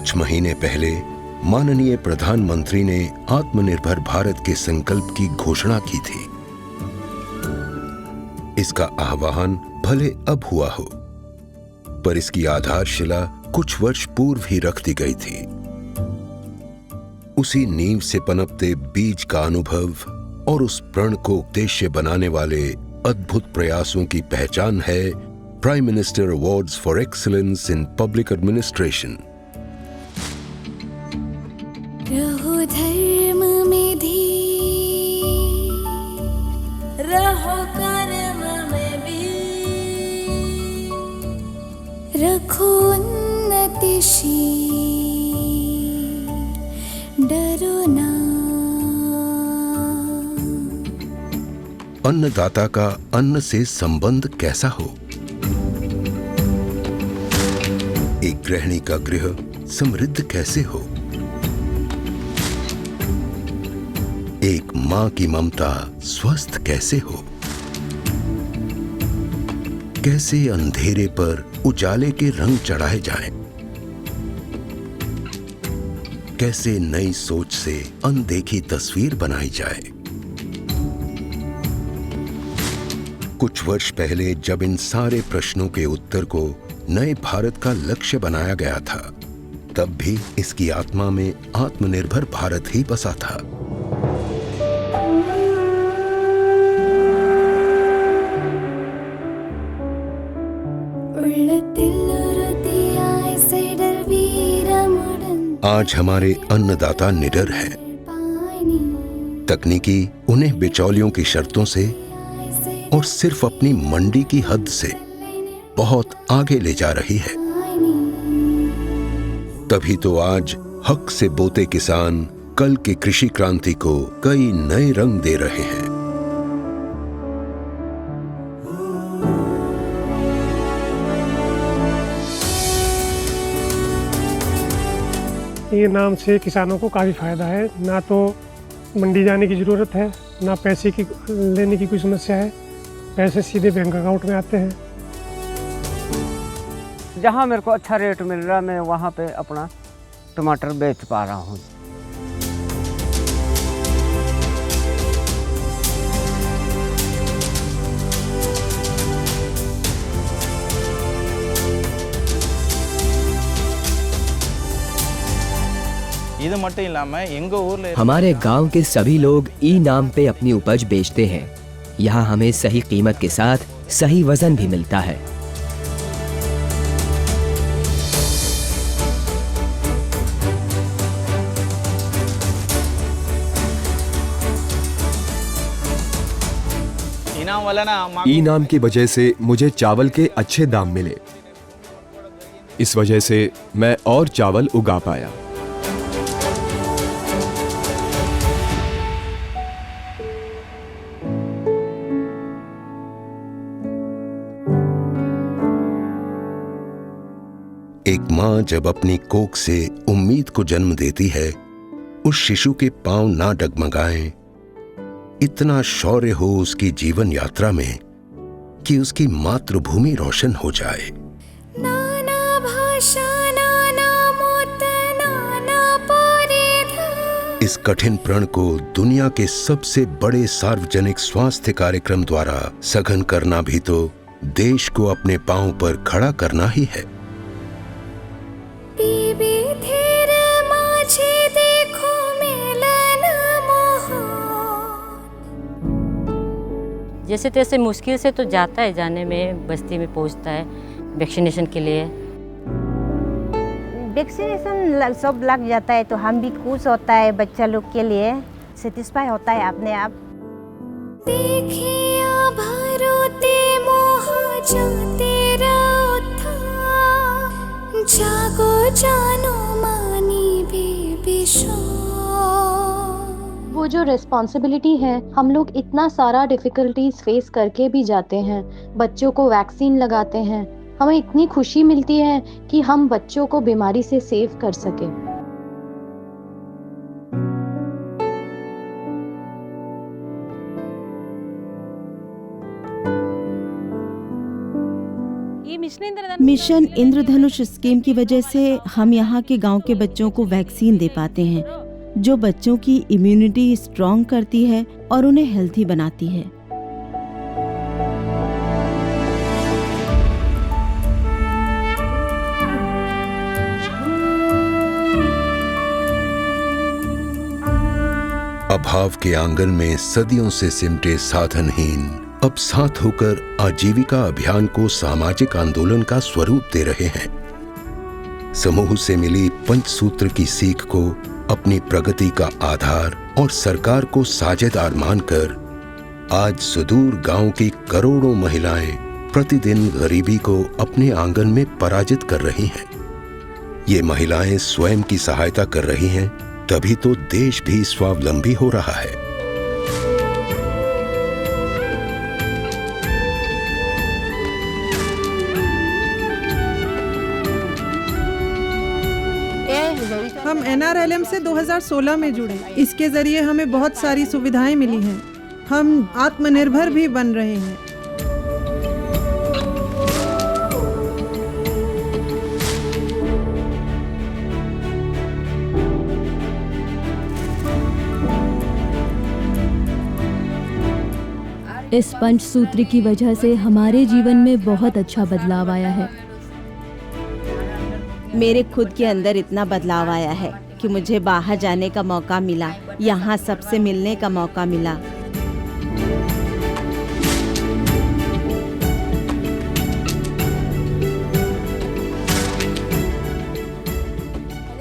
कुछ महीने पहले माननीय प्रधानमंत्री ने आत्मनिर्भर भारत के संकल्प की घोषणा की थी। इसका आह्वान भले अब हुआ हो, पर इसकी आधारशिला कुछ वर्ष पूर्व ही रख दी गई थी। उसी नींव से पनपते बीज का अनुभव और उस प्रण को उद्देश्य बनाने वाले अद्भुत प्रयासों की पहचान है prime minister awards for excellence in public administration. रहो धर्म में धीर, रहो कर्म में वीर, रखो उन्नतिशील, डरो ना। अन्नदाता का अन्न से संबंध कैसा हो? एक गृहिणी का गृह समृद्ध कैसे हो? एक मां की ममता स्वस्थ कैसे हो? कैसे अंधेरे पर उजाले के रंग चढ़ाए जाएं? कैसे नई सोच से अनदेखी तस्वीर बनाई जाए? कुछ वर्ष पहले जब इन सारे प्रश्नों के उत्तर को नए भारत का लक्ष्य बनाया गया था, तब भी इसकी आत्मा में आत्मनिर्भर भारत ही बसा था। आज हमारे अन्नदाता निडर हैं। तकनीकी उन्हें बिचौलियों की शर्तों से और सिर्फ अपनी मंडी की हद से बहुत आगे ले जा रही है। तभी तो आज हक से बोते किसान कल की कृषि क्रांति को कई नए रंग दे रहे हैं। ये नाम से किसानों को काफ़ी फ़ायदा है। ना तो मंडी जाने की ज़रूरत है, ना पैसे की लेने की कोई समस्या है। पैसे सीधे बैंक अकाउंट में आते हैं। जहाँ मेरे को अच्छा रेट मिल रहा है, मैं वहाँ पे अपना टमाटर बेच पा रहा हूँ। हमारे गांव के सभी लोग ई नाम पे अपनी उपज बेचते हैं। यहाँ हमें सही कीमत के साथ सही वजन भी मिलता है। ई नाम की वजह से मुझे चावल के अच्छे दाम मिले। इस वजह से मैं और चावल उगा पाया। एक मां जब अपनी कोख से उम्मीद को जन्म देती है, उस शिशु के पांव ना डगमगाएं। इतना शौर्य हो उसकी जीवन यात्रा में कि उसकी मातृभूमि रोशन हो जाए। नाना भाषा, नाना मूत, नाना परिधान। इस कठिन प्रण को दुनिया के सबसे बड़े सार्वजनिक स्वास्थ्य कार्यक्रम द्वारा सघन करना भी तो देश को अपने पांव पर खड़ा करना ही है। जैसे तैसे मुश्किल से तो जाता है, जाने में बस्ती में पहुंचता है वैक्सीनेशन के लिए। वैक्सीनेशन सब लग जाता है तो हम भी खुश होता है, बच्चा लोग के लिए सेटिस्फाई होता है अपने आप। देखिया भरोते मोह जाते रहो, जागो जानो मानी बेबिशो। वो जो रिस्पॉन्सिबिलिटी है, हम लोग इतना सारा डिफ़िकल्टीज फेस करके भी जाते हैं, बच्चों को वैक्सीन लगाते हैं। हमें इतनी खुशी मिलती है कि हम बच्चों को बीमारी से सेव कर सके। मिशन इंद्रधनुष स्कीम की वजह से हम यहाँ के गांव के बच्चों को वैक्सीन दे पाते हैं, जो बच्चों की इम्यूनिटी स्ट्रॉन्ग करती है और उन्हें हेल्थी बनाती है। अभाव के आंगन में सदियों से सिमटे साधनहीन अब साथ होकर आजीविका अभियान को सामाजिक आंदोलन का स्वरूप दे रहे हैं। समूह से मिली पंचसूत्र की सीख को अपनी प्रगति का आधार और सरकार को साझेदार मानकर आज सुदूर गांव की करोड़ों महिलाएं प्रतिदिन गरीबी को अपने आंगन में पराजित कर रही हैं। ये महिलाएं स्वयं की सहायता कर रही हैं, तभी तो देश भी स्वावलंबी हो रहा है। हम NRLM से 2016 में जुड़े। इसके जरिए हमें बहुत सारी सुविधाएं मिली हैं। हम आत्मनिर्भर भी बन रहे हैं। इस पंचसूत्र की वजह से हमारे जीवन में बहुत अच्छा बदलाव आया है। मेरे खुद के अंदर इतना बदलाव आया है कि मुझे बाहर जाने का मौका मिला, यहाँ सबसे मिलने का मौका मिला।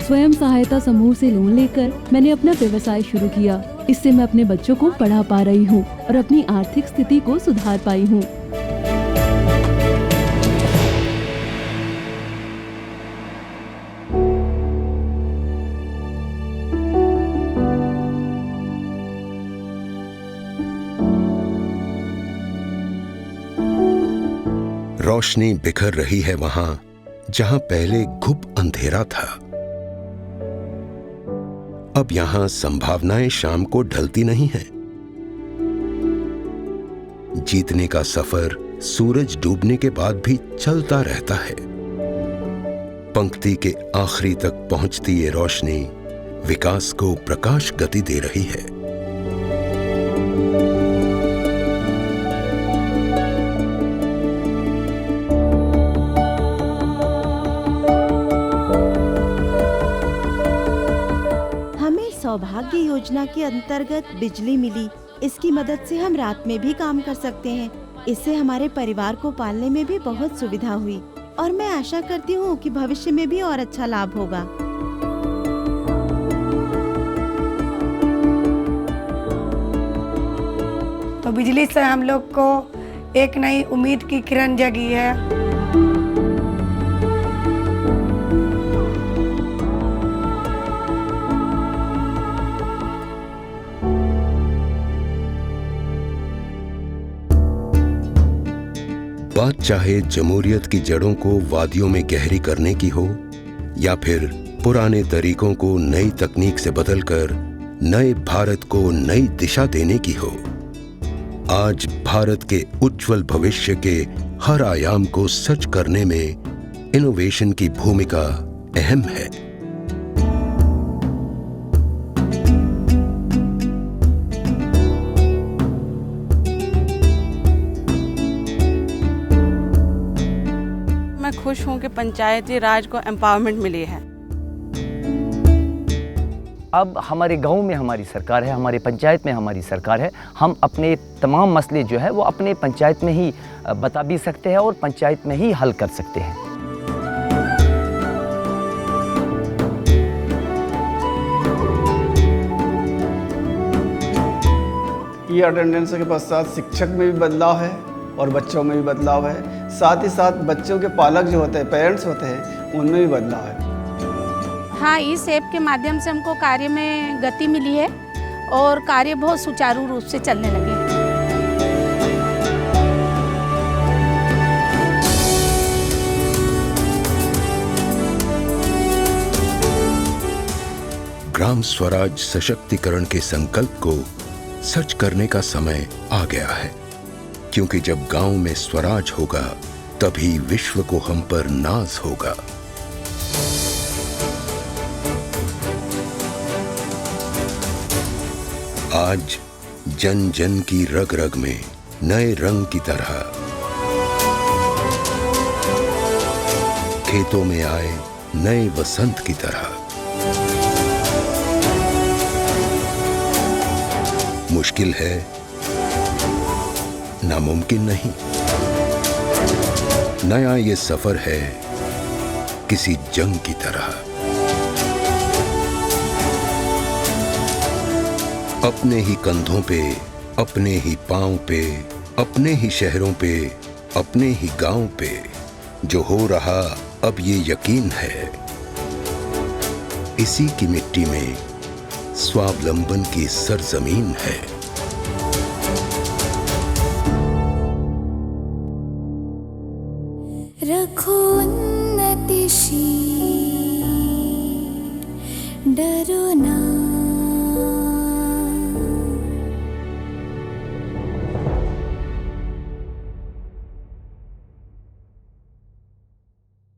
स्वयं सहायता समूह से लोन लेकर मैंने अपना व्यवसाय शुरू किया। इससे मैं अपने बच्चों को पढ़ा पा रही हूँ और अपनी आर्थिक स्थिति को सुधार पाई हूँ। रोशनी बिखर रही है वहां जहां पहले घुप अंधेरा था। अब यहां संभावनाएं शाम को ढलती नहीं हैं। जीतने का सफर सूरज डूबने के बाद भी चलता रहता है। पंक्ति के आखिरी तक पहुंचती ये रोशनी विकास को प्रकाश गति दे रही है। सौभाग्य योजना के अंतर्गत बिजली मिली। इसकी मदद से हम रात में भी काम कर सकते हैं। इससे हमारे परिवार को पालने में भी बहुत सुविधा हुई और मैं आशा करती हूँ कि भविष्य में भी और अच्छा लाभ होगा। तो बिजली से हम लोग को एक नई उम्मीद की किरण जगी है। बात चाहे जमहूरियत की जड़ों को वादियों में गहरी करने की हो या फिर पुराने तरीकों को नई तकनीक से बदलकर नए भारत को नई दिशा देने की हो, आज भारत के उज्जवल भविष्य के हर आयाम को सच करने में इनोवेशन की भूमिका अहम है। मैं खुश हूं कि पंचायती राज को एम्पावरमेंट मिली है। अब हमारे गांव में हमारी सरकार है, हमारे पंचायत में हमारी सरकार है। हम अपने तमाम मसले जो है वो अपने पंचायत में ही बता भी सकते हैं और पंचायत में ही हल कर सकते हैं। ई अटेंडेंस के पश्चात शिक्षक में भी बदलाव है और बच्चों में भी बदलाव है। साथ ही साथ बच्चों के पालक जो होते हैं, पेरेंट्स होते हैं, उनमें भी बदलाव है। हाँ, इस ऐप के माध्यम से हमको कार्य में गति मिली है और कार्य बहुत सुचारू रूप से चलने लगे हैं। ग्राम स्वराज सशक्तिकरण के संकल्प को सच करने का समय आ गया है, क्योंकि जब गांव में स्वराज होगा तभी विश्व को हम पर नाज होगा। आज जन जन की रग रग में नए रंग की तरह खेतों में आए नए वसंत की तरह मुश्किल है, नामुमकिन नहीं। नया ये सफर है किसी जंग की तरह। अपने ही कंधों पे, अपने ही पांव पे, अपने ही शहरों पे, अपने ही गांव पे जो हो रहा अब ये यकीन है, इसी की मिट्टी में स्वावलंबन की सरजमीन है। रखो उन्नतिशील, डरो ना।